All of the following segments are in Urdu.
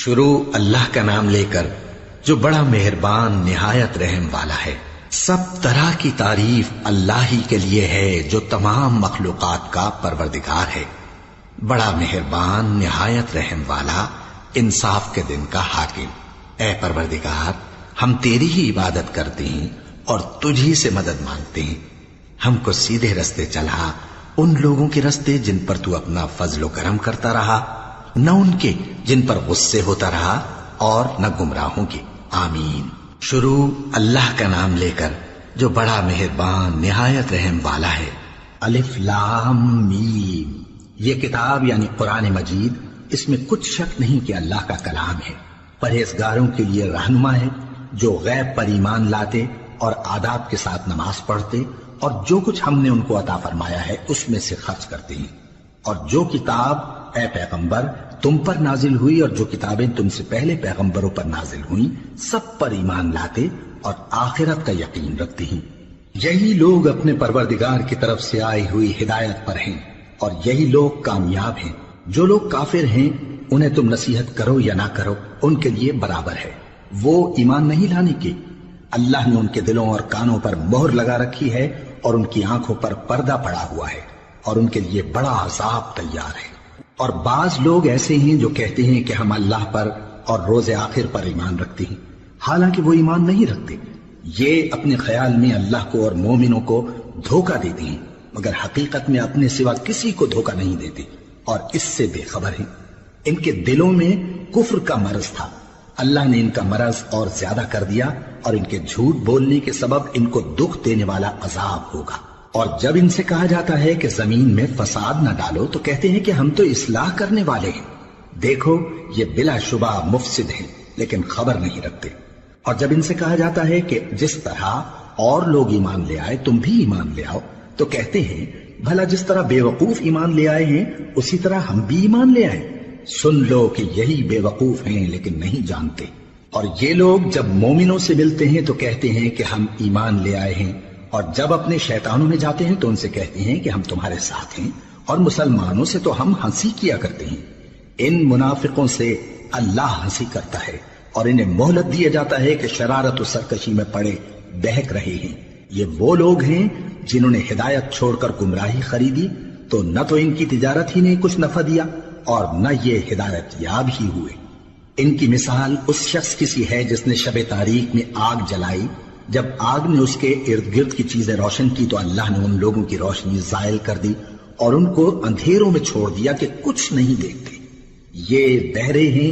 شروع اللہ کا نام لے کر جو بڑا مہربان نہایت رحم والا ہے۔ سب طرح کی تعریف اللہ ہی کے لیے ہے جو تمام مخلوقات کا پروردگار ہے، بڑا مہربان نہایت رحم والا، انصاف کے دن کا حاکم۔ اے پروردگار، ہم تیری ہی عبادت کرتے ہیں اور تجھی سے مدد مانگتے ہیں۔ ہم کو سیدھے رستے چلا، ان لوگوں کے رستے جن پر تو اپنا فضل و کرم کرتا رہا، نہ ان کے جن پر غصے ہوتا رہا، اور نہ گمراہوں کے۔ آمین۔ شروع اللہ کا نام لے کر جو بڑا مہربان نہایت رحم والا ہے۔ الف لام میم۔ یہ کتاب یعنی قرآن مجید، اس میں کچھ شک نہیں کہ اللہ کا کلام ہے، پرہیزگاروں کے لیے رہنما ہے، جو غیب پر ایمان لاتے اور آداب کے ساتھ نماز پڑھتے اور جو کچھ ہم نے ان کو عطا فرمایا ہے اس میں سے خرچ کرتے ہیں، اور جو کتاب اے پیغمبر تم پر نازل ہوئی اور جو کتابیں تم سے پہلے پیغمبروں پر نازل ہوئیں سب پر ایمان لاتے اور آخرت کا یقین رکھتے ہیں۔ یہی لوگ اپنے پروردگار کی طرف سے آئی ہوئی ہدایت پر ہیں اور یہی لوگ کامیاب ہیں۔ جو لوگ کافر ہیں انہیں تم نصیحت کرو یا نہ کرو ان کے لیے برابر ہے، وہ ایمان نہیں لانے کے۔ اللہ نے ان کے دلوں اور کانوں پر مہر لگا رکھی ہے اور ان کی آنکھوں پر پردہ پڑا ہوا ہے اور ان کے لیے بڑا عذاب تیار ہے۔ اور بعض لوگ ایسے ہیں جو کہتے ہیں کہ ہم اللہ پر اور روز آخر پر ایمان رکھتے ہیں، حالانکہ وہ ایمان نہیں رکھتے۔ یہ اپنے خیال میں اللہ کو اور مومنوں کو دھوکہ دیتے ہیں، مگر حقیقت میں اپنے سوا کسی کو دھوکہ نہیں دیتے اور اس سے بے خبر ہیں۔ ان کے دلوں میں کفر کا مرض تھا، اللہ نے ان کا مرض اور زیادہ کر دیا اور ان کے جھوٹ بولنے کے سبب ان کو دکھ دینے والا عذاب ہوگا۔ اور جب ان سے کہا جاتا ہے کہ زمین میں فساد نہ ڈالو تو کہتے ہیں کہ ہم تو اصلاح کرنے والے ہیں۔ دیکھو یہ بلا شبہ مفسد ہیں لیکن خبر نہیں رکھتے۔ اور جب ان سے کہا جاتا ہے کہ جس طرح اور لوگ ایمان لے آئے تم بھی ایمان لے آؤ تو کہتے ہیں بھلا جس طرح بے وقوف ایمان لے آئے ہیں اسی طرح ہم بھی ایمان لے آئے۔ سن لو کہ یہی بے وقوف ہیں لیکن نہیں جانتے۔ اور یہ لوگ جب مومنوں سے ملتے ہیں تو کہتے ہیں کہ ہم ایمان لے آئے ہیں، اور جب اپنے شیطانوں میں جاتے ہیں تو ان سے کہتے ہیں کہ ہم تمہارے ساتھ ہیں، اور مسلمانوں سے تو ہم ہنسی کیا کرتے ہیں۔ ان منافقوں سے اللہ ہنسی کرتا ہے اور انہیں مہلت دیا جاتا ہے کہ شرارت و سرکشی میں پڑے بہک رہے ہیں۔ یہ وہ لوگ ہیں جنہوں نے ہدایت چھوڑ کر گمراہی خریدی، تو نہ تو ان کی تجارت ہی نے کچھ نفع دیا اور نہ یہ ہدایت یاب ہی ہوئے۔ ان کی مثال اس شخص کی سی ہے جس نے شب تاریک میں آگ جلائی، جب آگ نے اس کے ارد گرد کی چیزیں روشن کی تو اللہ نے ان لوگوں کی روشنی زائل کر دی اور ان کو اندھیروں میں چھوڑ دیا کہ کچھ نہیں دیکھتے۔ یہ بہرے ہیں،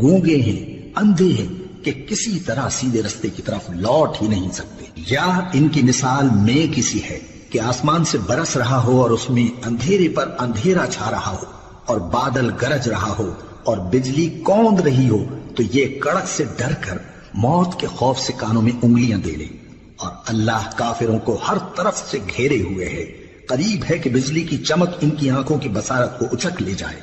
گونگے ہیں، اندھے ہیں کہ کسی طرح سیدھے رستے کی طرف لوٹ ہی نہیں سکتے۔ یا ان کی مثال میں کسی ہے کہ آسمان سے برس رہا ہو اور اس میں اندھیرے پر اندھیرا چھا رہا ہو اور بادل گرج رہا ہو اور بجلی کوند رہی ہو تو یہ کڑک سے ڈر کر موت کے خوف سے کانوں میں انگلیاں دے لے۔ اور اللہ کافروں کو ہر طرف سے گھیرے ہوئے ہے، قریب ہے کہ بجلی کی چمک ان کی آنکھوں کی بصارت کو اچک لے جائے۔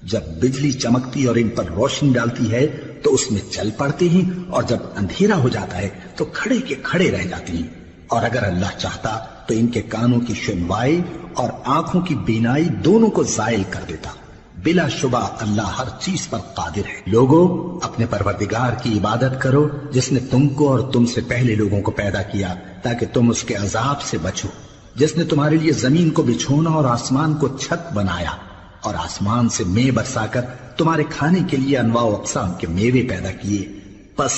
جب بجلی چمکتی اور ان پر روشنی ڈالتی ہے تو اس میں چل پڑتے ہیں، اور جب اندھیرا ہو جاتا ہے تو کھڑے کے کھڑے رہ جاتے ہیں۔ اور اگر اللہ چاہتا تو ان کے کانوں کی سنوائی اور آنکھوں کی بینائی دونوں کو زائل کر دیتا۔ بلا شبہ اللہ ہر چیز پر قادر ہے۔ لوگو اپنے پروردگار کی عبادت کرو جس نے تم کو اور تم سے پہلے لوگوں کو پیدا کیا تاکہ تم اس کے عذاب سے بچو، جس نے تمہارے لیے زمین کو بچھونا اور آسمان کو چھت بنایا اور آسمان سے مے برسا کر تمہارے کھانے کے لیے انواع و اقسام کے میوے پیدا کیے۔ پس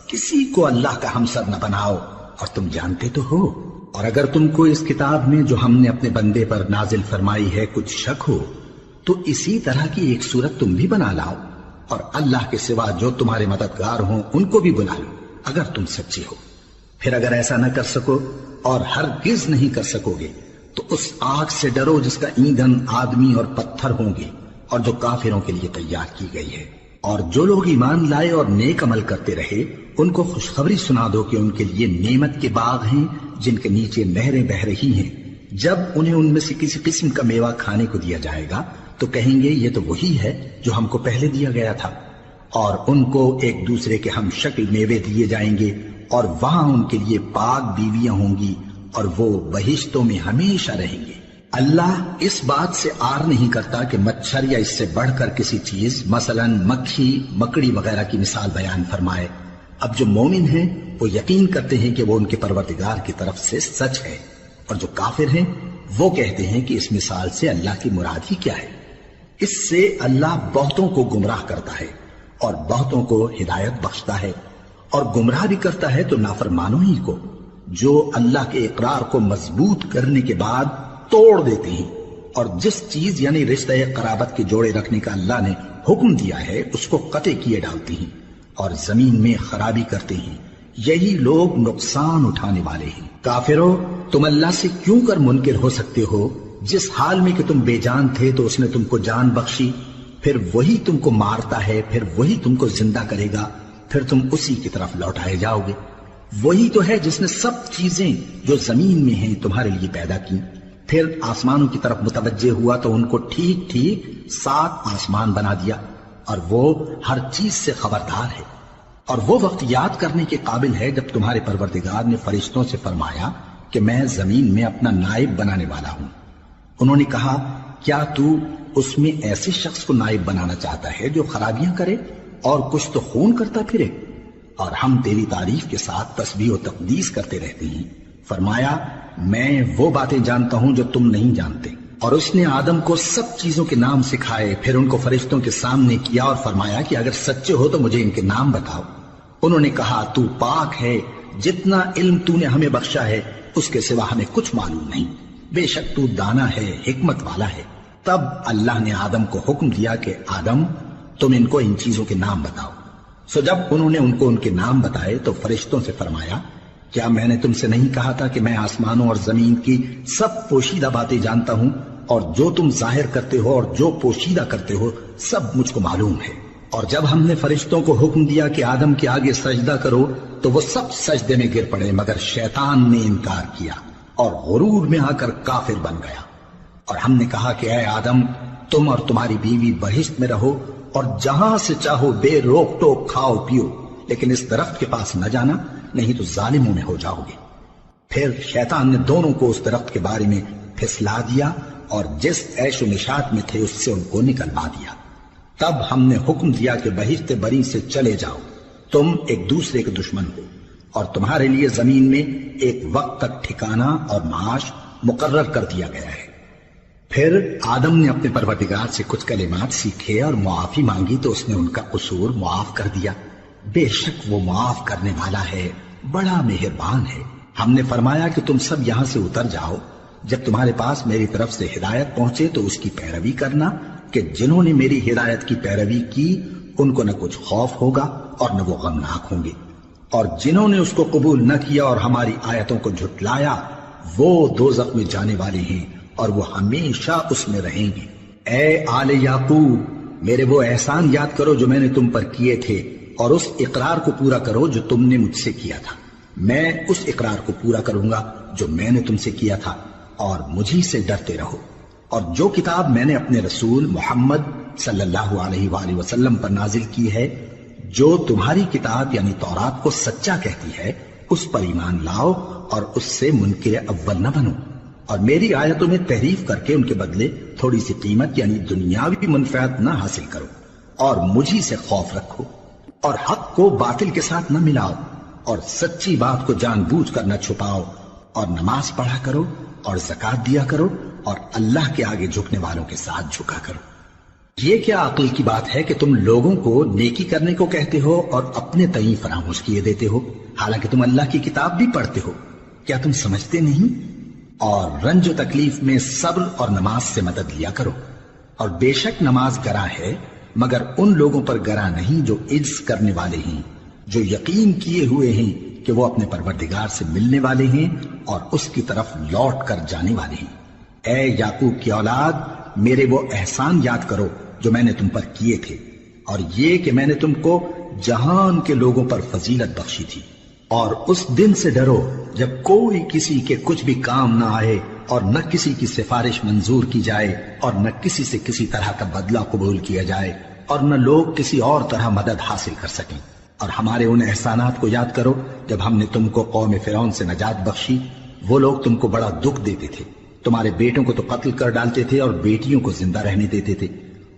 کسی کو اللہ کا ہمسر نہ بناؤ اور تم جانتے تو ہو۔ اور اگر تم کو اس کتاب میں جو ہم نے اپنے بندے پر نازل فرمائی ہے کچھ شک ہو تو اسی طرح کی ایک صورت تم بھی بنا لاؤ، اور اللہ کے سوا جو تمہارے مددگار ہوں ان کو بھی بلا لو اگر تم سچے ہو۔ پھر اگر ایسا نہ کر سکو اور ہرگز نہیں کر سکو گے تو اس آگ سے ڈرو جس کا ایندھن آدمی اور پتھر ہوں گے اور جو کافروں کے لیے تیار کی گئی ہے۔ اور جو لوگ ایمان لائے اور نیک عمل کرتے رہے ان کو خوشخبری سنا دو کہ ان کے لیے نعمت کے باغ ہیں جن کے نیچے نہریں بہ رہی ہیں۔ جب انہیں ان میں سے کسی قسم کا میوہ کھانے کو دیا جائے گا تو کہیں گے یہ تو وہی ہے جو ہم کو پہلے دیا گیا تھا، اور ان کو ایک دوسرے کے ہم شکل میوے دیے جائیں گے اور وہاں ان کے لیے پاک بیویاں ہوں گی اور وہ بہشتوں میں ہمیشہ رہیں گے۔ اللہ اس بات سے آر نہیں کرتا کہ مچھر یا اس سے بڑھ کر کسی چیز مثلاً مکھی مکڑی وغیرہ کی مثال بیان فرمائے۔ اب جو مومن ہیں وہ یقین کرتے ہیں کہ وہ ان کے پروردگار کی طرف سے سچ ہے، اور جو کافر ہیں وہ کہتے ہیں کہ اس مثال سے اللہ کی مراد ہی کیا ہے۔ اس سے اللہ بہتوں کو گمراہ کرتا ہے اور بہتوں کو ہدایت بخشتا ہے، اور گمراہ بھی کرتا ہے تو نافرمانوں ہی کو، جو اللہ کے اقرار کو مضبوط کرنے کے بعد توڑ دیتے ہیں، اور جس چیز یعنی رشتہ قرابت کے جوڑے رکھنے کا اللہ نے حکم دیا ہے اس کو قطع کیے ڈالتے ہیں اور زمین میں خرابی کرتے ہیں۔ یہی لوگ نقصان اٹھانے والے ہیں۔ کافرو، تم اللہ سے کیوں کر منکر ہو سکتے ہو؟ جس حال میں کہ تم بے جان تھے تو اس نے تم کو جان بخشی، پھر وہی تم کو مارتا ہے، پھر وہی تم کو زندہ کرے گا، پھر تم اسی کی طرف لوٹائے جاؤ گے۔ وہی تو ہے جس نے سب چیزیں جو زمین میں ہیں تمہارے لیے پیدا کی، پھر آسمانوں کی طرف متوجہ ہوا تو ان کو ٹھیک ٹھیک 7 آسمان بنا دیا، اور وہ ہر چیز سے خبردار ہے۔ اور وہ وقت یاد کرنے کے قابل ہے جب تمہارے پروردگار نے فرشتوں سے فرمایا کہ میں زمین میں اپنا نائب بنانے والا ہوں۔ انہوں نے کہا، کیا تو اس میں ایسے شخص کو نائب بنانا چاہتا ہے جو خرابیاں کرے اور کچھ تو خون کرتا پھرے؟ اور ہم تیری تعریف کے ساتھ تسبیح و تقدیس کرتے رہتے ہیں۔ فرمایا، میں وہ باتیں جانتا ہوں جو تم نہیں جانتے۔ اور اس نے آدم کو سب چیزوں کے نام سکھائے، پھر ان کو فرشتوں کے سامنے کیا اور فرمایا کہ اگر سچے ہو تو مجھے ان کے نام بتاؤ۔ انہوں نے کہا، تو پاک ہے، جتنا علم تو نے ہمیں بخشا ہے اس کے سوا ہمیں کچھ معلوم نہیں، بے شک تو دانا ہے، حکمت والا ہے۔ تب اللہ نے آدم کو حکم دیا کہ آدم، تم ان کو ان چیزوں کے نام بتاؤ۔ سو جب انہوں نے ان کو ان کے نام بتائے تو فرشتوں سے فرمایا، کیا میں نے تم سے نہیں کہا تھا کہ میں آسمانوں اور زمین کی سب پوشیدہ باتیں جانتا ہوں، اور جو تم ظاہر کرتے ہو اور جو پوشیدہ کرتے ہو سب مجھ کو معلوم ہے۔ اور جب ہم نے فرشتوں کو حکم دیا کہ آدم کے آگے سجدہ کرو تو وہ سب سجدے میں گر پڑے، مگر شیطان نے انکار کیا اور غرور میں آ کر کافر بن گیا۔ اور ہم نے کہا کہ اے آدم، تم اور تمہاری بیوی بہشت میں رہو اور جہاں سے چاہو بے روک ٹوک کھاؤ پیو، لیکن اس درخت کے پاس نہ جانا، نہیں تو ظالموں میں ہو جاؤ گے۔ پھر شیطان نے دونوں کو اس درخت کے بارے میں پھسلا دیا اور جس عیش و نشاط میں تھے اس سے ان کو نکلوا دیا۔ تب ہم نے حکم دیا کہ بہشت بری سے چلے جاؤ، تم ایک دوسرے کے دشمن ہو، اور تمہارے لیے زمین میں ایک وقت تک ٹھکانہ اور معاش مقرر کر دیا گیا ہے۔ پھر آدم نے اپنے پروردگار سے کچھ کلمات سیکھے اور معافی مانگی تو اس نے ان کا قصور معاف کر دیا۔ بے شک وہ معاف کرنے والا ہے، بڑا مہربان ہے۔ ہم نے فرمایا کہ تم سب یہاں سے اتر جاؤ، جب تمہارے پاس میری طرف سے ہدایت پہنچے تو اس کی پیروی کرنا، کہ جنہوں نے میری ہدایت کی پیروی کی ان کو نہ کچھ خوف ہوگا اور نہ وہ غمناک ہوں گے، اور جنہوں نے اس کو قبول نہ کیا اور ہماری آیتوں کو جھٹلایا وہ دوزخ میں جانے والے ہیں اور وہ ہمیشہ اس میں رہیں گے۔ اے آل یعقوب، میرے وہ احسان یاد کرو جو میں نے تم پر کیے تھے، اور اس اقرار کو پورا کرو جو تم نے مجھ سے کیا تھا۔ میں اس اقرار کو پورا کروں گا جو میں نے تم سے کیا تھا، اور مجھی سے ڈرتے رہو۔ اور جو کتاب میں نے اپنے رسول محمد صلی اللہ علیہ وآلہ وسلم پر نازل کی ہے، جو تمہاری کتاب یعنی تورات کو سچا کہتی ہے، اس پر ایمان لاؤ اور اس سے منکر اول نہ بنو، اور میری آیتوں میں تحریف کر کے ان کے بدلے تھوڑی سی قیمت یعنی دنیاوی منفعت نہ حاصل کرو، اور مجھی سے خوف رکھو، اور حق کو باطل کے ساتھ نہ ملاؤ، اور سچی بات کو جان بوجھ کر نہ چھپاؤ، اور نماز پڑھا کرو اور زکوٰۃ دیا کرو، اور اللہ کے آگے جھکنے والوں کے ساتھ جھکا کرو۔ یہ کیا عقل کی بات ہے کہ تم لوگوں کو نیکی کرنے کو کہتے ہو اور اپنے تئیں فراموش کیے دیتے ہو، حالانکہ تم اللہ کی کتاب بھی پڑھتے ہو؟ کیا تم سمجھتے نہیں؟ اور رنج و تکلیف میں صبر اور نماز سے مدد لیا کرو، اور بے شک نماز گراں ہے، مگر ان لوگوں پر گراں نہیں جو عجز کرنے والے ہیں، جو یقین کیے ہوئے ہیں کہ وہ اپنے پروردگار سے ملنے والے ہیں اور اس کی طرف لوٹ کر جانے والے ہیں۔ اے یعقوب کی اولاد، میرے وہ احسان یاد کرو جو میں نے تم پر کیے تھے، اور یہ کہ میں نے تم کو جہان کے لوگوں پر فضیلت بخشی تھی۔ اور اس دن سے ڈرو جب کوئی کسی کے کچھ بھی کام نہ آئے، اور نہ کسی کی سفارش منظور کی جائے، اور نہ کسی سے کسی طرح کا بدلہ قبول کیا جائے، اور نہ لوگ کسی اور طرح مدد حاصل کر سکیں۔ اور ہمارے ان احسانات کو یاد کرو جب ہم نے تم کو قوم فرعون سے نجات بخشی، وہ لوگ تم کو بڑا دکھ دیتے تھے، تمہارے بیٹوں کو تو قتل کر ڈالتے تھے اور بیٹیوں کو زندہ رہنے دیتے تھے،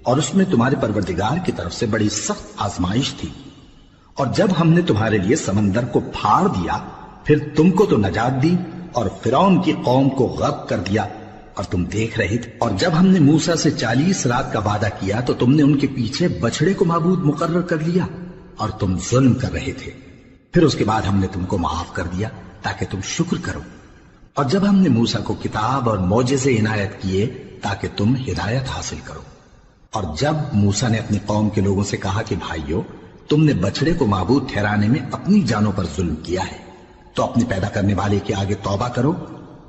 اور اس میں تمہارے پروردگار کی طرف سے بڑی سخت آزمائش تھی۔ اور جب ہم نے تمہارے لیے سمندر کو پھاڑ دیا، پھر تم کو تو نجات دی اور فرعون کی قوم کو غرق کر دیا، اور تم دیکھ رہے تھے۔ اور جب ہم نے موسیٰ سے 40 رات کا وعدہ کیا تو تم نے ان کے پیچھے بچڑے کو معبود مقرر کر لیا، اور تم ظلم کر رہے تھے۔ پھر اس کے بعد ہم نے تم کو معاف کر دیا تاکہ تم شکر کرو۔ اور جب ہم نے موسیٰ کو کتاب اور معجزے عنایت کیے تاکہ تم ہدایت حاصل کرو۔ اور جب موسیٰ نے اپنی قوم کے لوگوں سے کہا کہ بھائیو، تم نے بچڑے کو معبود ٹھہرانے میں اپنی جانوں پر ظلم کیا ہے، تو اپنے پیدا کرنے والے کے آگے توبہ کرو،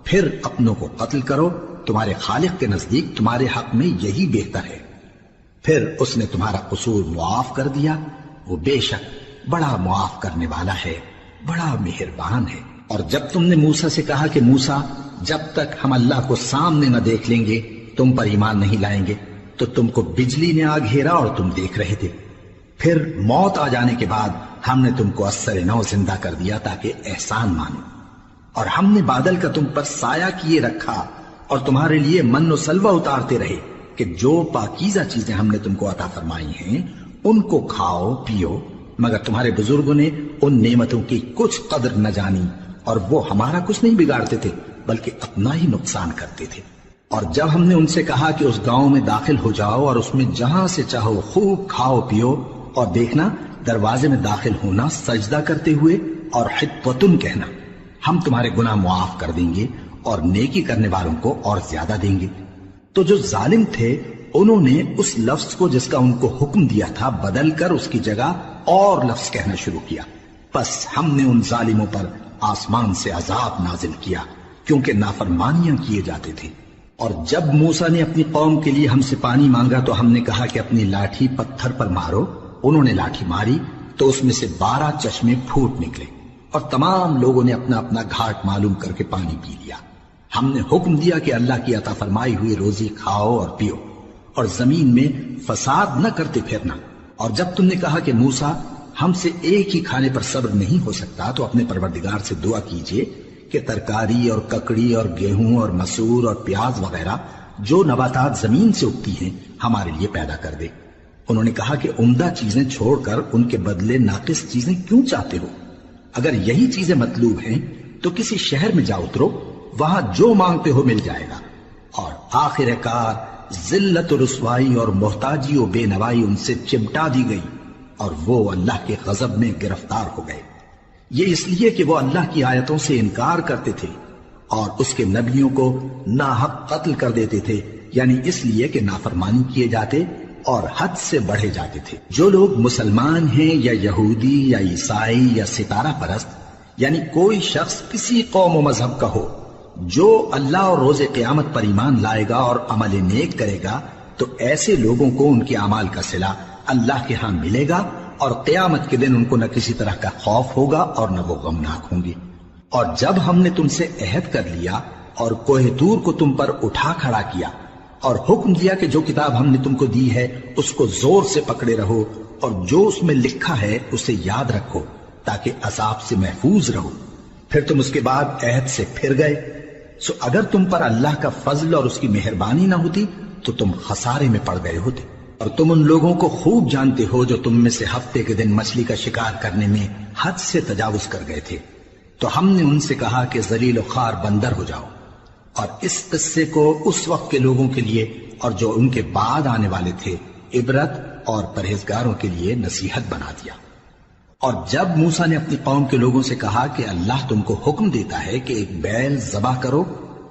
پھر اپنوں کو قتل کرو، تمہارے خالق کے نزدیک تمہارے حق میں یہی بہتر ہے۔ پھر اس نے تمہارا قصور معاف کر دیا، وہ بے شک بڑا معاف کرنے والا ہے، بڑا مہربان ہے۔ اور جب تم نے موسیٰ سے کہا کہ موسیٰ، جب تک ہم اللہ کو سامنے نہ دیکھ لیں گے تم پر ایمان نہیں لائیں گے، تو تم کو بجلی نے آ گھیرا اور تم دیکھ رہے تھے۔ پھر موت آ جانے کے بعد ہم نے تم کو اثر نو زندہ کر دیا تاکہ احسان مانو۔ اور ہم نے بادل کا تم پر سایہ کیے رکھا اور تمہارے لیے من و سلوہ اتارتے رہے کہ جو پاکیزہ چیزیں ہم نے تم کو عطا فرمائی ہیں ان کو کھاؤ پیو، مگر تمہارے بزرگوں نے ان نعمتوں کی کچھ قدر نہ جانی، اور وہ ہمارا کچھ نہیں بگاڑتے تھے بلکہ اپنا ہی نقصان کرتے تھے۔ اور جب ہم نے ان سے کہا کہ اس گاؤں میں داخل ہو جاؤ اور اس میں جہاں سے چاہو خوب کھاؤ پیو، اور دیکھنا دروازے میں داخل ہونا سجدہ کرتے ہوئے اور حطوتن کہنا، ہم تمہارے گناہ معاف کر دیں گے اور نیکی کرنے والوں کو اور زیادہ دیں گے۔ تو جو ظالم تھے انہوں نے اس لفظ کو جس کا ان کو حکم دیا تھا بدل کر اس کی جگہ اور لفظ کہنا شروع کیا، پس ہم نے ان ظالموں پر آسمان سے عذاب نازل کیا کیونکہ نافرمانیاں کیے جاتے تھے۔ اور جب موسیٰ نے اپنی قوم کے لیے ہم سے پانی مانگا تو ہم نے کہا کہ اپنی لاٹھی پتھر پر مارو۔ انہوں نے لاٹھی ماری تو اس میں سے 12 چشمے پھوٹ نکلے، اور تمام لوگوں نے اپنا اپنا گھاٹ معلوم کر کے پانی پی لیا۔ ہم نے حکم دیا کہ اللہ کی عطا فرمائی ہوئی روزی کھاؤ اور پیو، اور زمین میں فساد نہ کرتے پھرنا۔ اور جب تم نے کہا کہ موسیٰ، ہم سے ایک ہی کھانے پر صبر نہیں ہو سکتا، تو اپنے پروردگار سے دعا کیجئے کہ ترکاری اور ککڑی اور گیہوں اور مسور اور پیاز وغیرہ جو نباتات زمین سے اگتی ہیں ہمارے لیے پیدا کر دے۔ انہوں نے کہا کہ عمدہ چیزیں چھوڑ کر ان کے بدلے ناقص چیزیں کیوں چاہتے ہو؟ اگر یہی چیزیں مطلوب ہیں تو کسی شہر میں جا اترو، وہاں جو مانگتے ہو مل جائے گا۔ اور آخر کار ذلت و رسوائی اور محتاجی و بے نوائی ان سے چمٹا دی گئی، اور وہ اللہ کے غضب میں گرفتار ہو گئے۔ یہ اس لیے کہ وہ اللہ کی آیتوں سے انکار کرتے تھے اور اس کے نبیوں کو ناحق قتل کر دیتے تھے، یعنی اس لیے کہ نافرمانی کیے جاتے اور حد سے بڑھے جاتے تھے۔ جو لوگ مسلمان ہیں یا یہودی یا عیسائی یا ستارہ پرست، یعنی کوئی شخص کسی قوم و مذہب کا ہو، جو اللہ اور روز قیامت پر ایمان لائے گا اور عمل نیک کرے گا، تو ایسے لوگوں کو ان کے اعمال کا صلہ اللہ کے ہاں ملے گا، اور قیامت کے دن ان کو نہ کسی طرح کا خوف ہوگا اور نہ وہ غمناک ہوں گے۔ اور جب ہم نے تم سے عہد کر لیا اور کوہ طور کو تم پر اٹھا کھڑا کیا اور حکم دیا کہ جو کتاب ہم نے تم کو دی ہے اس کو زور سے پکڑے رہو، اور جو اس میں لکھا ہے اسے یاد رکھو تاکہ عذاب سے محفوظ رہو، پھر تم اس کے بعد عہد سے پھر گئے، سو اگر تم پر اللہ کا فضل اور اس کی مہربانی نہ ہوتی تو تم خسارے میں پڑ گئے ہوتے۔ اور تم ان لوگوں کو خوب جانتے ہو جو تم میں سے ہفتے کے دن مچھلی کا شکار کرنے میں حد سے تجاوز کر گئے تھے، تو ہم نے ان سے کہا کہ ذلیل و خوار بندر ہو جاؤ، اور اس قصے کو اس وقت کے لوگوں کے لیے اور جو ان کے بعد آنے والے تھے عبرت اور پرہیزگاروں کے لیے نصیحت بنا دیا۔ اور جب موسیٰ نے اپنی قوم کے لوگوں سے کہا کہ اللہ تم کو حکم دیتا ہے کہ ایک بیل ذبح کرو،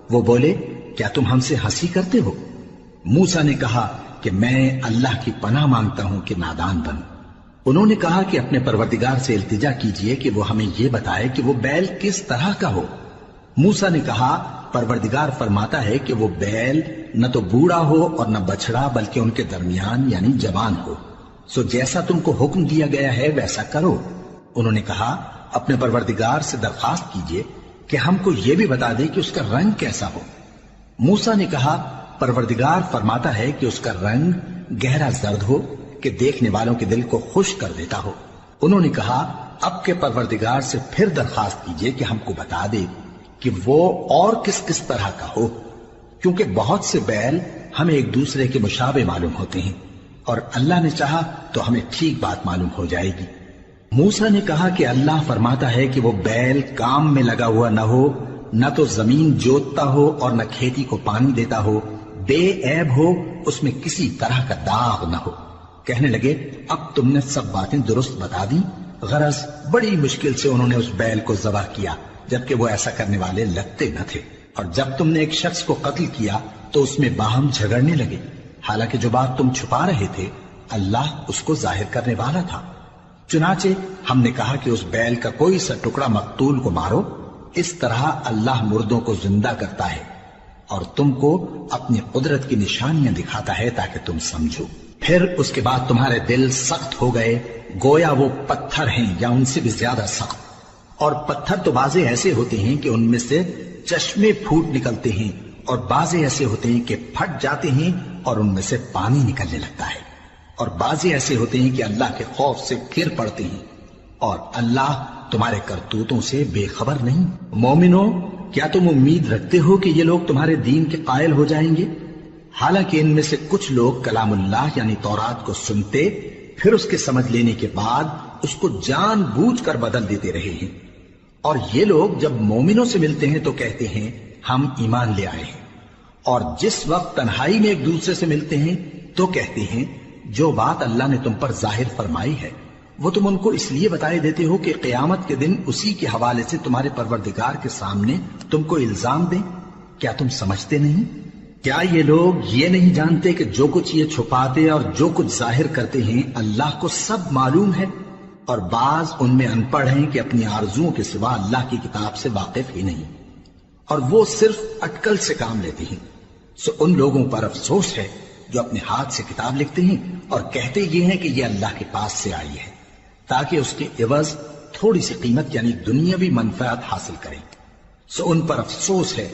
وہ بولے کیا تم ہم سے ہنسی کرتے ہو؟ موسیٰ نے کہا کہ میں اللہ کی پناہ مانگتا ہوں کہ نادان بنوں۔ انہوں نے کہا کہ اپنے پروردگار سے التجا کیجئے کہ وہ ہمیں یہ بتائے کہ وہ بیل کس طرح کا ہو۔ موسیٰ نے کہا پروردگار فرماتا ہے کہ وہ بیل نہ تو بوڑھا ہو اور نہ بچڑا بلکہ ان کے درمیان یعنی جوان ہو، سو جیسا تم کو حکم دیا گیا ہے ویسا کرو۔ انہوں نے کہا اپنے پروردگار سے درخواست کیجئے کہ ہم کو یہ بھی بتا دے کہ اس کا رنگ کیسا ہو۔ موسیٰ نے کہا پروردگار فرماتا ہے کہ اس کا رنگ گہرا زرد ہو کہ دیکھنے والوں کے دل کو خوش کر دیتا ہو۔ انہوں نے کہا اب کے پروردگار سے پھر درخواست کیجئے کہ ہم کو بتا دے کہ وہ اور کس کس طرح کا ہو۔ کیونکہ بہت سے بیل ہمیں ایک دوسرے کے مشابہ معلوم ہوتے ہیں، اور اللہ نے چاہا تو ہمیں ٹھیک بات معلوم ہو جائے گی۔ موسیٰ نے کہا کہ اللہ فرماتا ہے کہ وہ بیل کام میں لگا ہوا نہ ہو، نہ تو زمین جوتتا ہو اور نہ کھیتی کو پانی دیتا ہو، بے عیب ہو، اس میں کسی طرح کا داغ نہ ہو۔ کہنے لگے اب تم نے سب باتیں درست بتا دی۔ غرض بڑی مشکل سے انہوں نے اس بیل کو ذبح کیا، جبکہ وہ ایسا کرنے والے لگتے نہ تھے۔ اور جب تم نے ایک شخص کو قتل کیا تو اس میں باہم جھگڑنے لگے، حالانکہ جو بات تم چھپا رہے تھے اللہ اس کو ظاہر کرنے والا تھا۔ چنانچہ ہم نے کہا کہ اس بیل کا کوئی سا ٹکڑا مقتول کو مارو، اس طرح اللہ مردوں کو زندہ کرتا ہے اور تم کو اپنی قدرت کی نشانیاں دکھاتا ہے تاکہ تم سمجھو۔ پھر اس کے بعد تمہارے دل سخت ہو گئے، گویا وہ پتھر ہیں یا ان سے بھی زیادہ سخت۔ اور پتھر تو بعضے ایسے ہوتے ہیں کہ ان میں سے چشمے پھوٹ نکلتے ہیں، اور بعضے ایسے ہوتے ہیں کہ پھٹ جاتے ہیں اور ان میں سے پانی نکلنے لگتا ہے، اور بعضے ایسے ہوتے ہیں کہ اللہ کے خوف سے گر پڑتے ہیں، اور اللہ تمہارے کرتوتوں سے بے خبر نہیں۔ مومنو، کیا تم امید رکھتے ہو کہ یہ لوگ تمہارے دین کے قائل ہو جائیں گے؟ حالانکہ ان میں سے کچھ لوگ کلام اللہ یعنی تورات کو سنتے، پھر اس کے سمجھ لینے کے بعد اس کو جان بوجھ کر بدل دیتے رہے ہیں، اور یہ لوگ جب مومنوں سے ملتے ہیں تو کہتے ہیں ہم ایمان لے آئے ہیں، اور جس وقت تنہائی میں ایک دوسرے سے ملتے ہیں تو کہتے ہیں جو بات اللہ نے تم پر ظاہر فرمائی ہے وہ تم ان کو اس لیے بتائے دیتے ہو کہ قیامت کے دن اسی کے حوالے سے تمہارے پروردگار کے سامنے تم کو الزام دیں۔ کیا تم سمجھتے نہیں؟ کیا یہ لوگ یہ نہیں جانتے کہ جو کچھ یہ چھپاتے اور جو کچھ ظاہر کرتے ہیں اللہ کو سب معلوم ہے؟ اور بعض ان میں ان پڑھ ہیں کہ اپنی آرزوؤں کے سوا اللہ کی کتاب سے واقف ہی نہیں، اور وہ صرف اٹکل سے کام لیتے ہیں۔ سو ان لوگوں پر افسوس ہے جو اپنے ہاتھ سے کتاب لکھتے ہیں اور کہتے یہ ہیں کہ یہ اللہ کے پاس سے آئی ہے، تاکہ اس کے عوض تھوڑی سی قیمت یعنی دنیاوی منفعت حاصل کریں۔ سو ان پر افسوس ہے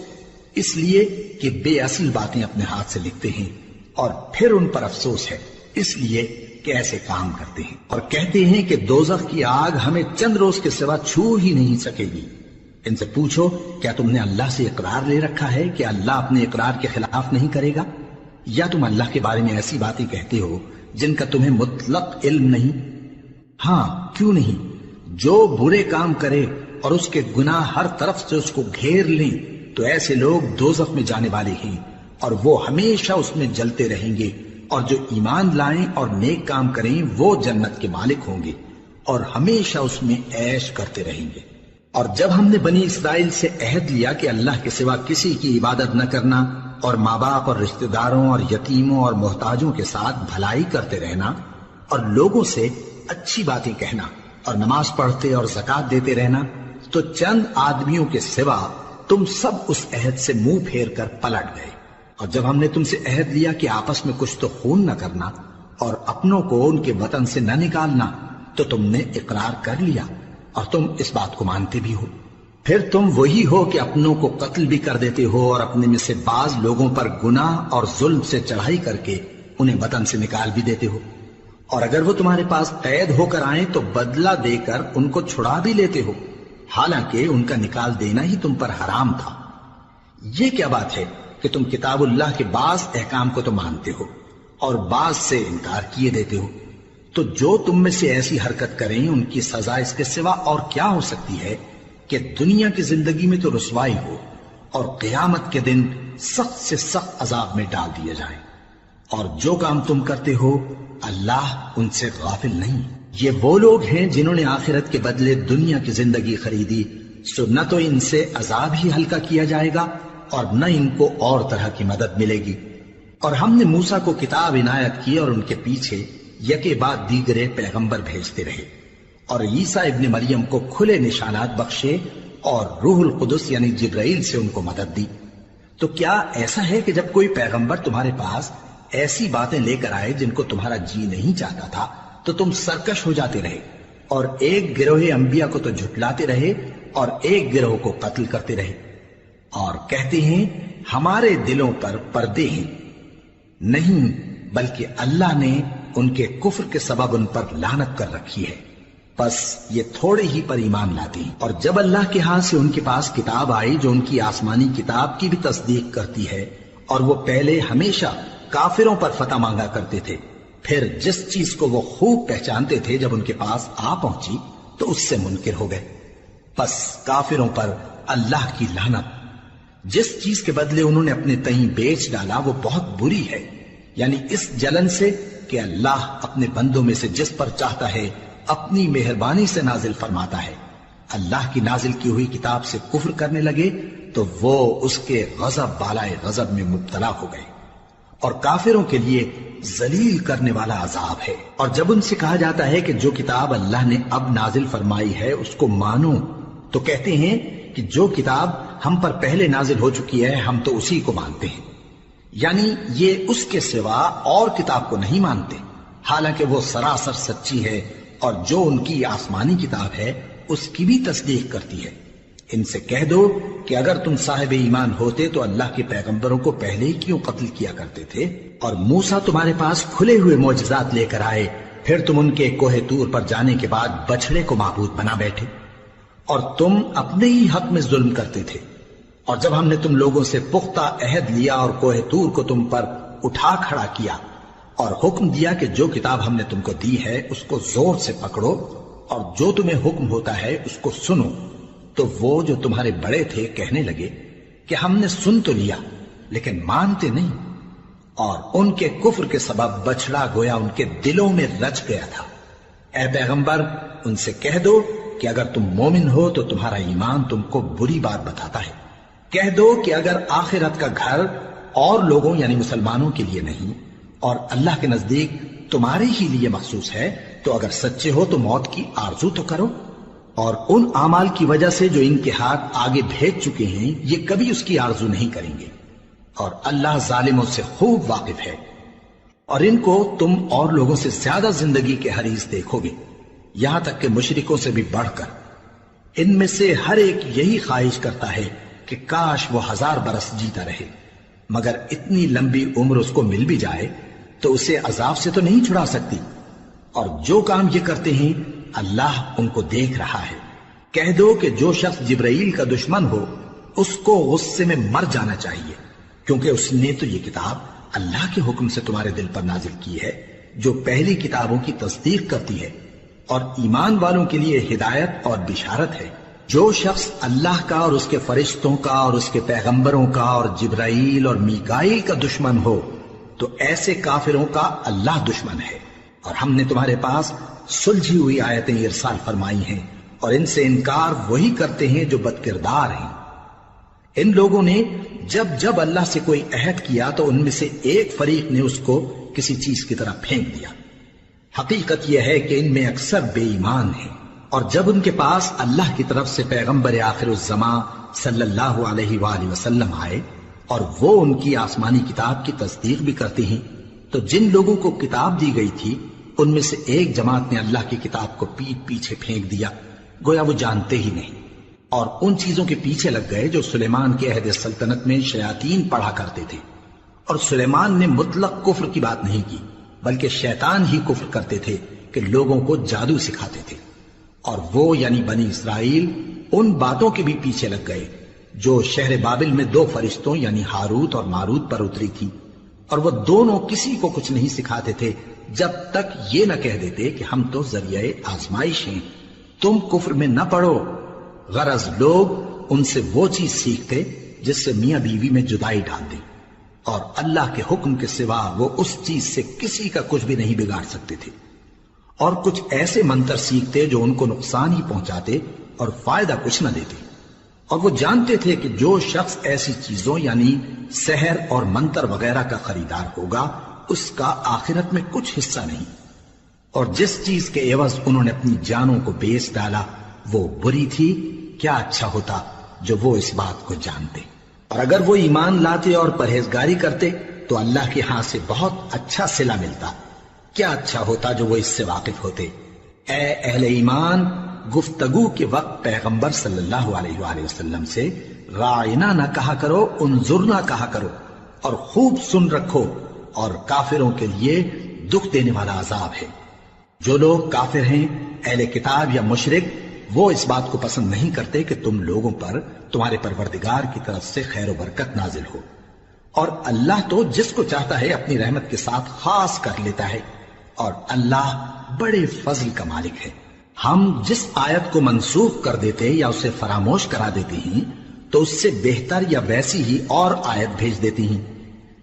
اس لیے کہ بے اصل باتیں اپنے ہاتھ سے لکھتے ہیں، اور پھر ان پر افسوس ہے اس لیے کہ ایسے کام کرتے ہیں، اور کہتے ہیں کہ دوزخ کی آگ ہمیں چند روز کے سوا چھو ہی نہیں سکے گی۔ ان سے پوچھو کیا تم نے اللہ سے اقرار لے رکھا ہے کہ اللہ اپنے اقرار کے خلاف نہیں کرے گا؟ یا تم اللہ کے بارے میں ایسی باتیں کہتے ہو جن کا تمہیں مطلق علم نہیں؟ ہاں کیوں نہیں، جو برے کام کرے اور اس کے گناہ ہر طرف سے اس کو گھیر لیں تو ایسے لوگ دوزخ میں جانے والے ہیں، اور وہ ہمیشہ اس میں جلتے رہیں گے، اور جو ایمان لائیں اور نیک کام کریں وہ جنت کے مالک ہوں گے اور ہمیشہ اس میں عیش کرتے رہیں گے۔ اور جب ہم نے بنی اسرائیل سے عہد لیا کہ اللہ کے سوا کسی کی عبادت نہ کرنا، اور ماں باپ اور رشتہ داروں اور یتیموں اور محتاجوں کے ساتھ بھلائی کرتے رہنا، اور لوگوں سے اچھی باتیں کہنا، اور نماز پڑھتے اور زکوٰۃ دیتے رہنا، تو چند آدمیوں کے سوا تم سب اس عہد سے منہ پھیر کر پلٹ گئے۔ اور جب ہم نے تم سے عہد لیا کہ آپس میں کچھ تو خون نہ کرنا اور اپنوں کو ان کے وطن سے نہ نکالنا، تو تم نے اقرار کر لیا اور تم اس بات کو مانتے بھی ہو۔ پھر تم وہی ہو کہ اپنوں کو قتل بھی کر دیتے ہو اور اپنے میں سے بعض لوگوں پر گناہ اور ظلم سے چڑھائی کر کے انہیں وطن سے نکال بھی دیتے ہو، اور اگر وہ تمہارے پاس قید ہو کر آئیں تو بدلہ دے کر ان کو چھڑا بھی لیتے ہو، حالانکہ ان کا نکال دینا ہی تم پر حرام تھا۔ یہ کیا بات ہے کہ تم کتاب اللہ کے بعض احکام کو تو مانتے ہو اور بعض سے انکار کیے دیتے ہو؟ تو جو تم میں سے ایسی حرکت کریں ان کی سزا اس کے سوا اور کیا ہو سکتی ہے کہ دنیا کی زندگی میں تو رسوائی ہو اور قیامت کے دن سخت سے سخت عذاب میں ڈال دیے جائیں۔ اور جو کام تم کرتے ہو اللہ ان سے غافل نہیں۔ یہ وہ لوگ ہیں جنہوں نے آخرت کے بدلے دنیا کی زندگی خریدی، سو نہ تو ان سے عذاب ہی ہلکا کیا جائے گا اور نہ ان کو اور طرح کی مدد ملے گی۔ اور ہم نے موسیٰ کو کتاب عنایت کی اور ان کے پیچھے یکے بعد دیگرے پیغمبر بھیجتے رہے، اور عیسیٰ ابن مریم کو کھلے نشانات بخشے اور روح القدس یعنی جبرائیل سے ان کو مدد دی۔ تو کیا ایسا ہے کہ جب کوئی پیغمبر تمہارے پاس ایسی باتیں لے کر آئے جن کو تمہارا جی نہیں چاہتا تھا تو تم سرکش ہو جاتے رہے، اور ایک گروہ انبیاء کو تو جھٹلاتے رہے اور ایک گروہ کو قتل کرتے رہے، اور کہتے ہیں ہمارے دلوں پر پردے ہیں؟ نہیں، بلکہ اللہ نے ان کے کفر کے سبب ان پر لعنت کر رکھی ہے، بس یہ تھوڑے ہی پر ایمان لاتے ہیں۔ اور جب اللہ کے ہاتھ سے ان کے پاس کتاب آئی جو ان کی آسمانی کتاب کی بھی تصدیق کرتی ہے اور وہ پہلے ہمیشہ کافروں پر فتح مانگا کرتے تھے، پھر جس چیز کو وہ خوب پہچانتے تھے جب ان کے پاس آ پہنچی تو اس سے منکر ہو گئے۔ پس کافروں پر اللہ کی لعنت۔ جس چیز کے بدلے انہوں نے اپنے تئیں بیچ ڈالا وہ بہت بری ہے، یعنی اس جلن سے کہ اللہ اپنے بندوں میں سے جس پر چاہتا ہے اپنی مہربانی سے نازل فرماتا ہے۔ اللہ کی نازل کی ہوئی کتاب سے کفر کرنے لگے تو وہ اس کے غضب بالائے غضب میں مبتلا ہو گئے، اور کافروں کے لیے ذلیل کرنے والا عذاب ہے۔ اور جب ان سے کہا جاتا ہے کہ جو کتاب اللہ نے اب نازل فرمائی ہے اس کو مانو، تو کہتے ہیں کہ جو کتاب ہم پر پہلے نازل ہو چکی ہے ہم تو اسی کو مانتے ہیں، یعنی یہ اس کے سوا اور کتاب کو نہیں مانتے، حالانکہ وہ سراسر سچی ہے، اور جو ان کی آسمانی کتاب ہے اس کی بھی تصدیق کرتی ہے۔ ان سے کہہ دو کہ اگر تم صاحب ایمان ہوتے تو اللہ کے پیغمبروں کو پہلے ہی کیوں قتل کیا کرتے تھے؟ اور موسیٰ تمہارے پاس کھلے ہوئے معجزات لے کر آئے، پھر تم ان کے کوہ طور پر جانے کے بعد بچڑے کو معبود بنا بیٹھے، اور تم اپنے ہی حق میں ظلم کرتے تھے۔ اور جب ہم نے تم لوگوں سے پختہ عہد لیا اور کوہ طور کو تم پر اٹھا کھڑا کیا اور حکم دیا کہ جو کتاب ہم نے تم کو دی ہے اس کو زور سے پکڑو اور جو تمہیں حکم ہوتا ہے اس کو سنو، تو وہ جو تمہارے بڑے تھے کہنے لگے کہ ہم نے سن تو لیا لیکن مانتے نہیں، اور ان کے کفر کے سبب بچڑا گویا ان کے دلوں میں رچ گیا تھا۔ اے پیغمبر ان سے کہہ دو کہ اگر تم مومن ہو تو تمہارا ایمان تم کو بری بات بتاتا ہے۔ کہہ دو کہ اگر آخرت کا گھر اور لوگوں یعنی مسلمانوں کے لیے نہیں اور اللہ کے نزدیک تمہارے ہی لیے مخصوص ہے تو اگر سچے ہو تو موت کی آرزو تو کرو، اور ان اعمال کی وجہ سے جو ان کے ہاتھ آگے بھیج چکے ہیں یہ کبھی اس کی آرزو نہیں کریں گے، اور اللہ ظالموں سے خوب واقف ہے۔ اور ان کو تم اور لوگوں سے زیادہ زندگی کے حریص دیکھو گے، یہاں تک کہ مشرکوں سے بھی بڑھ کر۔ ان میں سے ہر ایک یہی خواہش کرتا ہے کہ کاش وہ 1000 برس جیتا رہے، مگر اتنی لمبی عمر اس کو مل بھی جائے تو اسے عذاب سے تو نہیں چھڑا سکتی، اور جو کام یہ کرتے ہیں اللہ ان کو دیکھ رہا ہے۔ کہہ دو کہ جو شخص جبرائیل کا دشمن ہو اس کو غصے میں مر جانا چاہیے، کیونکہ اس نے تو یہ کتاب اللہ کے حکم سے تمہارے دل پر نازل کی ہے جو پہلی کتابوں کی تصدیق کرتی ہے، اور ایمان والوں کے لیے ہدایت اور بشارت ہے۔ جو شخص اللہ کا اور اس کے فرشتوں کا اور اس کے پیغمبروں کا اور جبرائیل اور میکائیل کا دشمن ہو تو ایسے کافروں کا اللہ دشمن ہے۔ اور ہم نے تمہارے پاس سلجھی ہوئی آیتیں ارسال فرمائی ہیں، اور ان سے انکار وہی کرتے ہیں جو بد کردار ہیں۔ ان لوگوں نے جب جب اللہ سے کوئی عہد کیا تو ان میں سے ایک فریق نے اس کو کسی چیز کی طرح پھینک دیا۔ حقیقت یہ ہے کہ ان میں اکثر بے ایمان ہیں، اور جب ان کے پاس اللہ کی طرف سے پیغمبر آخر الزماں صلی اللہ علیہ وآلہ وسلم آئے اور وہ ان کی آسمانی کتاب کی تصدیق بھی کرتے ہیں، تو جن لوگوں کو کتاب دی گئی تھی ان میں سے ایک جماعت نے اللہ کی کتاب کو پیٹ پیچھے پھینک دیا، گویا وہ جانتے ہی نہیں، اور ان چیزوں کے پیچھے لگ گئے جو سلیمان کے عہد سلطنت میں شیاطین پڑھا کرتے تھے۔ اور سلیمان نے مطلق کفر کی بات نہیں کی، بلکہ شیطان ہی کفر کرتے تھے کہ لوگوں کو جادو سکھاتے تھے، اور وہ یعنی بنی اسرائیل ان باتوں کے بھی پیچھے لگ گئے جو شہر بابل میں 2 فرشتوں یعنی ہاروت اور ماروت پر اتری تھی، اور وہ دونوں کسی کو کچھ نہیں سکھاتے تھے جب تک یہ نہ کہہ دیتے کہ ہم تو ذریعہ آزمائش ہیں، تم کفر میں نہ پڑو۔ غرض لوگ ان سے وہ چیز سیکھتے جس سے میاں بیوی میں جدائی ڈال دی، اور اللہ کے حکم کے سوا وہ اس چیز سے کسی کا کچھ بھی نہیں بگاڑ سکتے تھے، اور کچھ ایسے منتر سیکھتے جو ان کو نقصان ہی پہنچاتے اور فائدہ کچھ نہ دیتے۔ اور وہ جانتے تھے کہ جو شخص ایسی چیزوں یعنی سحر اور منتر وغیرہ کا خریدار ہوگا اس کا آخرت میں کچھ حصہ نہیں، اور جس چیز کے عوض انہوں نے اپنی جانوں کو بیچ ڈالا وہ بری تھی۔ کیا اچھا ہوتا جو وہ اس بات کو جانتے، اور اگر وہ ایمان لاتے اور پرہیزگاری کرتے تو اللہ کے ہاں سے بہت اچھا صلہ ملتا۔ کیا اچھا ہوتا جو وہ اس سے واقف ہوتے۔ اے اہل ایمان، گفتگو کے وقت پیغمبر صلی اللہ علیہ وآلہ وسلم سے رائنا نہ کہا کرو، انظرنا کہا کرو، اور خوب سن رکھو، اور کافروں کے لیے دکھ دینے والا عذاب ہے۔ جو لوگ کافر ہیں، اہل کتاب یا مشرک، وہ اس بات کو پسند نہیں کرتے کہ تم لوگوں پر تمہارے پروردگار کی طرف سے خیر و برکت نازل ہو، اور اللہ تو جس کو چاہتا ہے اپنی رحمت کے ساتھ خاص کر لیتا ہے، اور اللہ بڑے فضل کا مالک ہے۔ ہم جس آیت کو منسوخ کر دیتے یا اسے فراموش کرا دیتے ہیں تو اس سے بہتر یا ویسی ہی اور آیت بھیج دیتی ہیں۔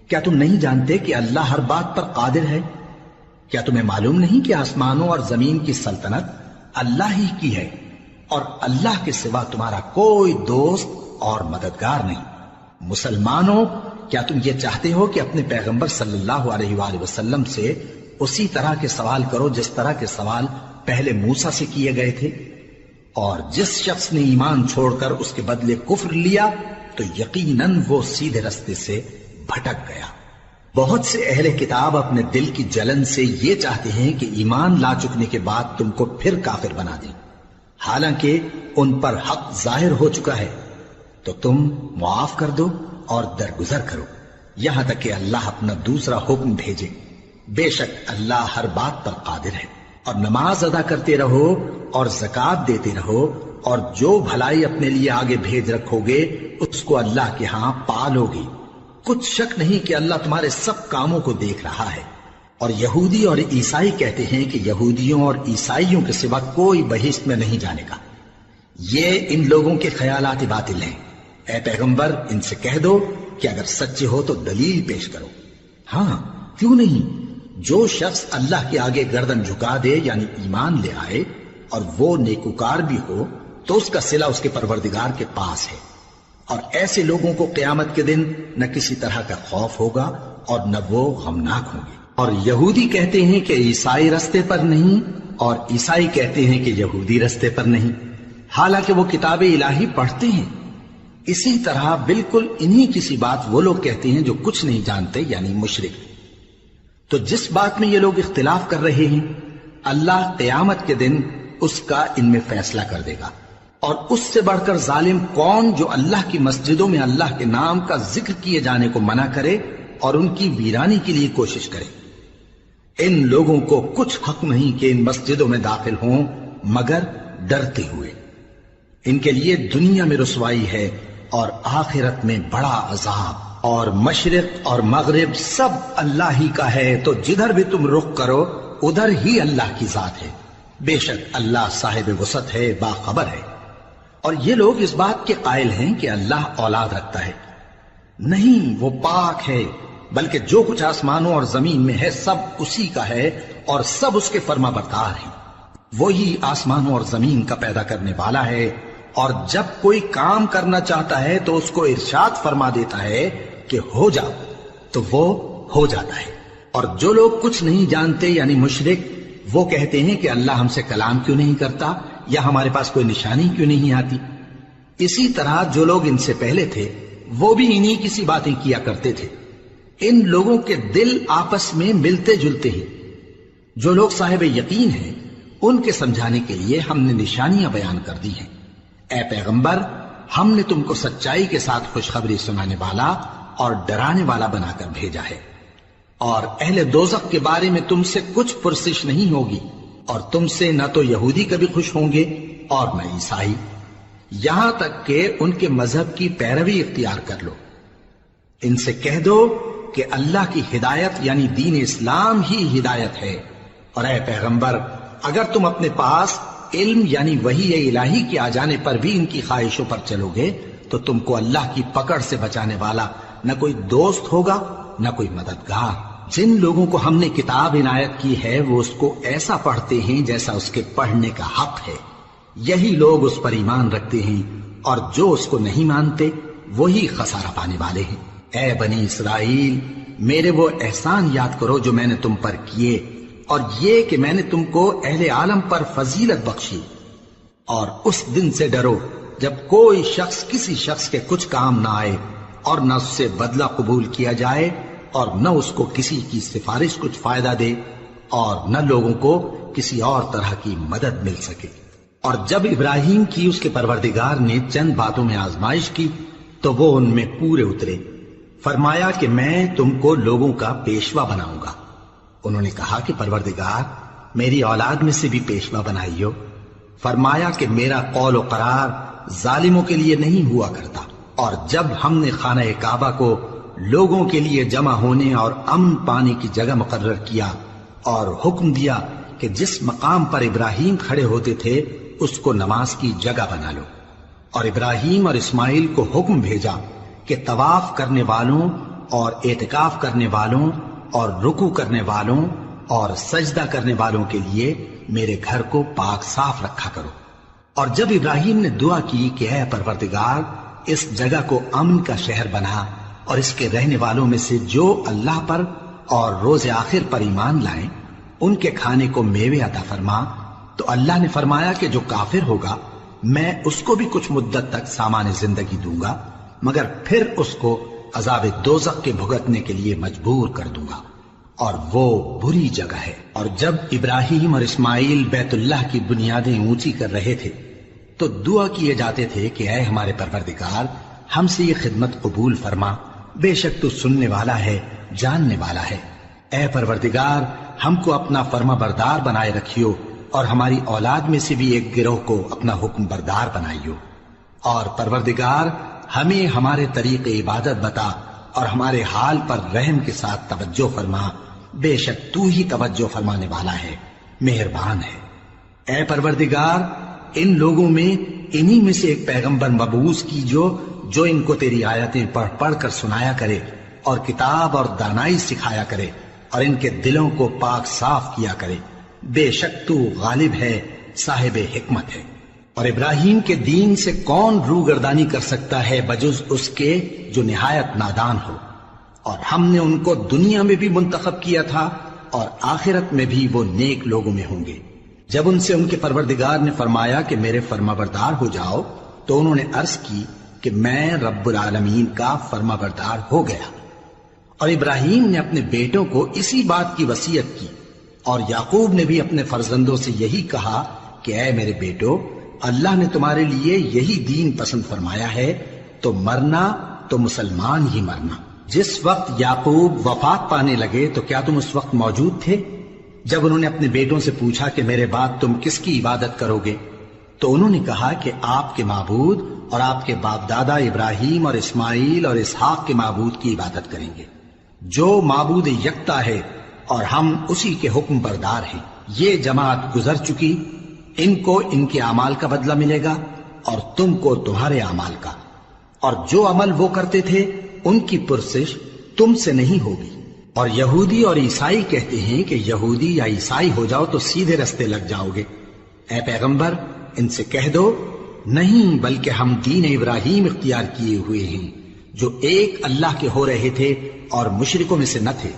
کیا تم نہیں جانتے کہ اللہ ہر بات پر قادر ہے؟ کیا تمہیں معلوم نہیں کہ آسمانوں اور زمین کی سلطنت اللہ ہی کی ہے، اور اللہ کے سوا تمہارا کوئی دوست اور مددگار نہیں؟ مسلمانوں، کیا تم یہ چاہتے ہو کہ اپنے پیغمبر صلی اللہ علیہ وآلہ وسلم سے اسی طرح کے سوال کرو جس طرح کے سوال پہلے موسیٰ سے کیے گئے تھے؟ اور جس شخص نے ایمان چھوڑ کر اس کے بدلے کفر لیا تو یقیناً وہ سیدھے رستے سے بھٹک گیا۔ بہت سے اہل کتاب اپنے دل کی جلن سے یہ چاہتے ہیں کہ ایمان لا چکنے کے بعد تم کو پھر کافر بنا دیں، حالانکہ ان پر حق ظاہر ہو چکا ہے۔ تو تم معاف کر دو اور درگزر کرو یہاں تک کہ اللہ اپنا دوسرا حکم بھیجے۔ بے شک اللہ ہر بات پر قادر ہے۔ اور نماز ادا کرتے رہو اور زکوٰۃ دیتے رہو، اور جو بھلائی اپنے لیے آگے بھیج رکھو گے اس کو اللہ کے ہاں پا لو گے۔ کچھ شک نہیں کہ اللہ تمہارے سب کاموں کو دیکھ رہا ہے۔ اور یہودی اور عیسائی کہتے ہیں کہ یہودیوں اور عیسائیوں کے سوا کوئی بہشت میں نہیں جانے کا۔ یہ ان لوگوں کے خیالات باطل ہیں۔ اے پیغمبر، ان سے کہہ دو کہ اگر سچے ہو تو دلیل پیش کرو۔ ہاں، کیوں نہیں؟ جو شخص اللہ کے آگے گردن جھکا دے یعنی ایمان لے آئے اور وہ نیکوکار بھی ہو تو اس کا صلہ اس کے پروردگار کے پاس ہے۔ اور ایسے لوگوں کو قیامت کے دن نہ کسی طرح کا خوف ہوگا اور نہ وہ غمناک ہوں گے۔ اور یہودی کہتے ہیں کہ عیسائی رستے پر نہیں، اور عیسائی کہتے ہیں کہ یہودی رستے پر نہیں، حالانکہ وہ کتاب الہی پڑھتے ہیں۔ اسی طرح بالکل انہی کسی بات وہ لوگ کہتے ہیں جو کچھ نہیں جانتے یعنی مشرک۔ تو جس بات میں یہ لوگ اختلاف کر رہے ہیں اللہ قیامت کے دن اس کا ان میں فیصلہ کر دے گا۔ اور اس سے بڑھ کر ظالم کون جو اللہ کی مسجدوں میں اللہ کے نام کا ذکر کیے جانے کو منع کرے اور ان کی ویرانی کے لیے کوشش کرے۔ ان لوگوں کو کچھ حق نہیں کہ ان مسجدوں میں داخل ہوں مگر ڈرتے ہوئے۔ ان کے لیے دنیا میں رسوائی ہے اور آخرت میں بڑا عذاب۔ اور مشرق اور مغرب سب اللہ ہی کا ہے، تو جدھر بھی تم رخ کرو ادھر ہی اللہ کی ذات ہے۔ بے شک اللہ صاحب وسعت ہے، باخبر ہے۔ اور یہ لوگ اس بات کے قائل ہیں کہ اللہ اولاد رکھتا ہے۔ نہیں، وہ پاک ہے، بلکہ جو کچھ آسمانوں اور زمین میں ہے سب اسی کا ہے اور سب اس کے فرما بردار ہیں۔ وہی آسمانوں اور زمین کا پیدا کرنے والا ہے، اور جب کوئی کام کرنا چاہتا ہے تو اس کو ارشاد فرما دیتا ہے کہ ہو جا، تو وہ ہو جاتا ہے۔ اور جو لوگ کچھ نہیں جانتے یعنی مشرک، وہ کہتے ہیں کہ اللہ ہم سے کلام کیوں نہیں کرتا یا ہمارے پاس کوئی نشانی کیوں نہیں آتی۔ اسی طرح جو لوگ ان سے پہلے تھے وہ بھی انہی کسی باتیں کیا کرتے تھے۔ ان لوگوں کے دل آپس میں ملتے جلتے ہیں۔ جو لوگ صاحب یقین ہیں ان کے سمجھانے کے لیے ہم نے نشانیاں بیان کر دی ہیں۔ اے پیغمبر، ہم نے تم کو سچائی کے ساتھ خوشخبری سنانے والا اور ڈرانے والا بنا کر بھیجا ہے۔ اور اہل دوزخ کے بارے میں تم سے کچھ پرسش نہیں ہوگی، اور تم سے نہ تو یہودی کبھی خوش ہوں گے اور نہ عیسائی، یہاں تک کہ ان کے مذہب کی پیروی اختیار کر لو۔ ان سے کہہ دو کہ اللہ کی ہدایت یعنی دین اسلام ہی ہدایت ہے۔ اور اے پیغمبر، اگر تم اپنے پاس علم یعنی وحی الہی کے آ جانے پر بھی ان کی خواہشوں پر چلو گے تو تم کو اللہ کی پکڑ سے بچانے والا نہ کوئی دوست ہوگا نہ کوئی مددگار۔ جن لوگوں کو ہم نے کتاب عنایت کی ہے وہ اس کو ایسا پڑھتے ہیں جیسا اس کے پڑھنے کا حق ہے، یہی لوگ اس پر ایمان رکھتے ہیں، اور جو اس کو نہیں مانتے وہی خسارہ پانے والے ہیں۔ اے بنی اسرائیل، میرے وہ احسان یاد کرو جو میں نے تم پر کیے، اور یہ کہ میں نے تم کو اہل عالم پر فضیلت بخشی۔ اور اس دن سے ڈرو جب کوئی شخص کسی شخص کے کچھ کام نہ آئے، اور نہ اس سے بدلہ قبول کیا جائے، اور نہ اس کو کسی کی سفارش کچھ فائدہ دے، اور نہ لوگوں کو کسی اور طرح کی مدد مل سکے۔ اور جب ابراہیم کی اس کے پروردگار نے چند باتوں میں آزمائش کی تو وہ ان میں پورے اترے۔ فرمایا کہ میں تم کو لوگوں کا پیشوا بناؤں گا۔ انہوں نے کہا کہ پروردگار، میری اولاد میں سے بھی پیشوا بنائیو۔ فرمایا کہ میرا قول و قرار ظالموں کے لیے نہیں ہوا کرتا۔ اور جب ہم نے خانہ کعبہ کو لوگوں کے لیے جمع ہونے اور امن پانے کی جگہ مقرر کیا اور حکم دیا کہ جس مقام پر ابراہیم کھڑے ہوتے تھے اس کو نماز کی جگہ بنا لو۔ اور ابراہیم اور اسماعیل کو حکم بھیجا کہ طواف کرنے والوں اور اعتکاف کرنے والوں اور رکوع کرنے والوں اور سجدہ کرنے والوں کے لیے میرے گھر کو پاک صاف رکھا کرو۔ اور جب ابراہیم نے دعا کی کہ اے پروردگار اس جگہ کو امن کا شہر بنا اور اس کے رہنے والوں میں سے جو اللہ پر اور روز آخر پر ایمان لائیں ان کے کھانے کو میوے عطا فرما، تو اللہ نے فرمایا کہ جو کافر ہوگا میں اس کو بھی کچھ مدت تک سامان زندگی دوں گا، مگر پھر اس کو عذاب دوزخ کے بھگتنے کے لیے مجبور کر دوں گا، اور وہ بری جگہ ہے۔ اور جب ابراہیم اور اسماعیل بیت اللہ کی بنیادیں اونچی کر رہے تھے تو دعا کیے جاتے تھے کہ اے ہمارے پروردگار ہم سے یہ خدمت قبول فرما، بے شک تو سننے والا ہے، جاننے والا ہے۔ اے پروردگار ہم کو اپنا فرما بردار بنائے رکھیو اور ہماری اولاد میں سے بھی ایک گروہ کو اپنا حکم بردار بنائیو، اور پروردگار ہمیں ہمارے طریق عبادت بتا اور ہمارے حال پر رحم کے ساتھ توجہ فرما، بے شک تو ہی توجہ فرمانے والا ہے، مہربان ہے۔ اے پروردگار ان لوگوں میں انہی میں سے ایک پیغمبر مبعوث کی جو ان کو تیری آیتیں پڑھ پڑھ کر سنایا کرے اور کتاب اور دانائی سکھایا کرے اور ان کے دلوں کو پاک صاف کیا کرے، بے شک تو غالب ہے، صاحب حکمت ہے۔ اور ابراہیم کے دین سے کون روگردانی کر سکتا ہے بجز اس کے جو نہایت نادان ہو، اور ہم نے ان کو دنیا میں بھی منتخب کیا تھا اور آخرت میں بھی وہ نیک لوگوں میں ہوں گے۔ جب ان سے ان کے پروردگار نے فرمایا کہ میرے فرما بردار ہو جاؤ تو انہوں نے عرض کی کہ میں رب العالمین کا فرما بردار ہو گیا۔ اور ابراہیم نے اپنے بیٹوں کو اسی بات کی وصیت کی، اور یعقوب نے بھی اپنے فرزندوں سے یہی کہا کہ اے میرے بیٹو، اللہ نے تمہارے لیے یہی دین پسند فرمایا ہے، تو مرنا تو مسلمان ہی مرنا۔ جس وقت یعقوب وفات پانے لگے تو کیا تم اس وقت موجود تھے جب انہوں نے اپنے بیٹوں سے پوچھا کہ میرے بعد تم کس کی عبادت کرو گے؟ تو انہوں نے کہا کہ آپ کے معبود اور آپ کے باپ دادا ابراہیم اور اسماعیل اور اسحاق کے معبود کی عبادت کریں گے، جو معبود یکتا ہے اور ہم اسی کے حکم بردار ہیں۔ یہ جماعت گزر چکی، ان کو ان کے اعمال کا بدلہ ملے گا اور تم کو تمہارے اعمال کا، اور جو عمل وہ کرتے تھے ان کی پرسش تم سے نہیں ہوگی۔ اور یہودی اور عیسائی کہتے ہیں کہ یہودی یا عیسائی ہو جاؤ تو سیدھے رستے لگ جاؤ گے۔ اے پیغمبر ان سے کہہ دو نہیں، بلکہ ہم دین ابراہیم اختیار کیے ہوئے ہیں جو ایک اللہ کے ہو رہے تھے اور مشرکوں میں سے نہ تھے۔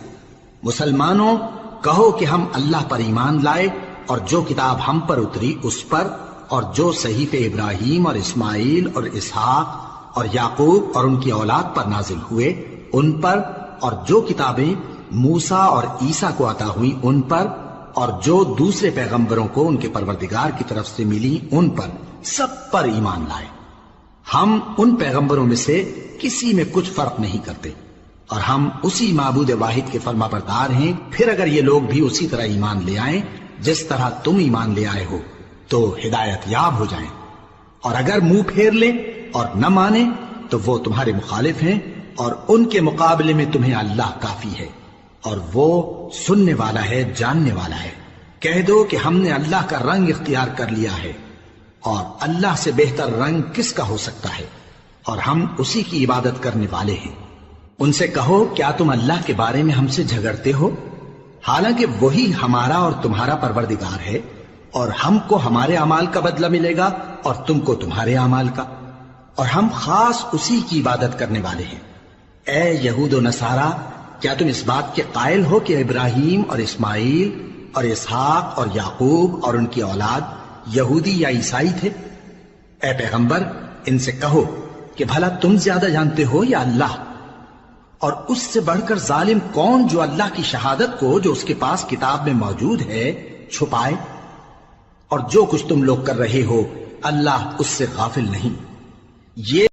مسلمانوں کہو کہ ہم اللہ پر ایمان لائے اور جو کتاب ہم پر اتری اس پر، اور جو صحیفے ابراہیم اور اسماعیل اور اسحاق اور یعقوب اور ان کی اولاد پر نازل ہوئے ان پر، اور جو کتابیں موسیٰ اور عیسیٰ کو عطا ہوئی ان پر، اور جو دوسرے پیغمبروں کو ان کے پروردگار کی طرف سے ملی ان پر، سب پر ایمان لائے۔ ہم ان پیغمبروں میں سے کسی میں کچھ فرق نہیں کرتے، اور ہم اسی معبود واحد کے فرما بردار ہیں۔ پھر اگر یہ لوگ بھی اسی طرح ایمان لے آئیں جس طرح تم ایمان لے آئے ہو تو ہدایت یاب ہو جائیں، اور اگر منہ پھیر لیں اور نہ مانیں تو وہ تمہارے مخالف ہیں، اور ان کے مقابلے میں تمہیں اللہ کافی ہے، اور وہ سننے والا ہے، جاننے والا ہے۔ کہہ دو کہ ہم نے اللہ کا رنگ اختیار کر لیا ہے، اور اللہ سے بہتر رنگ کس کا ہو سکتا ہے، اور ہم اسی کی عبادت کرنے والے ہیں۔ ان سے کہو کیا تم اللہ کے بارے میں ہم سے جھگڑتے ہو، حالانکہ وہی ہمارا اور تمہارا پروردگار ہے، اور ہم کو ہمارے اعمال کا بدلہ ملے گا اور تم کو تمہارے اعمال کا، اور ہم خاص اسی کی عبادت کرنے والے ہیں۔ اے یہود و نصارا، کیا تم اس بات کے قائل ہو کہ ابراہیم اور اسماعیل اور اسحاق اور یعقوب اور ان کی اولاد یہودی یا عیسائی تھے؟ اے پیغمبر ان سے کہو کہ بھلا تم زیادہ جانتے ہو یا اللہ؟ اور اس سے بڑھ کر ظالم کون جو اللہ کی شہادت کو جو اس کے پاس کتاب میں موجود ہے چھپائے؟ اور جو کچھ تم لوگ کر رہے ہو اللہ اس سے غافل نہیں۔ یہ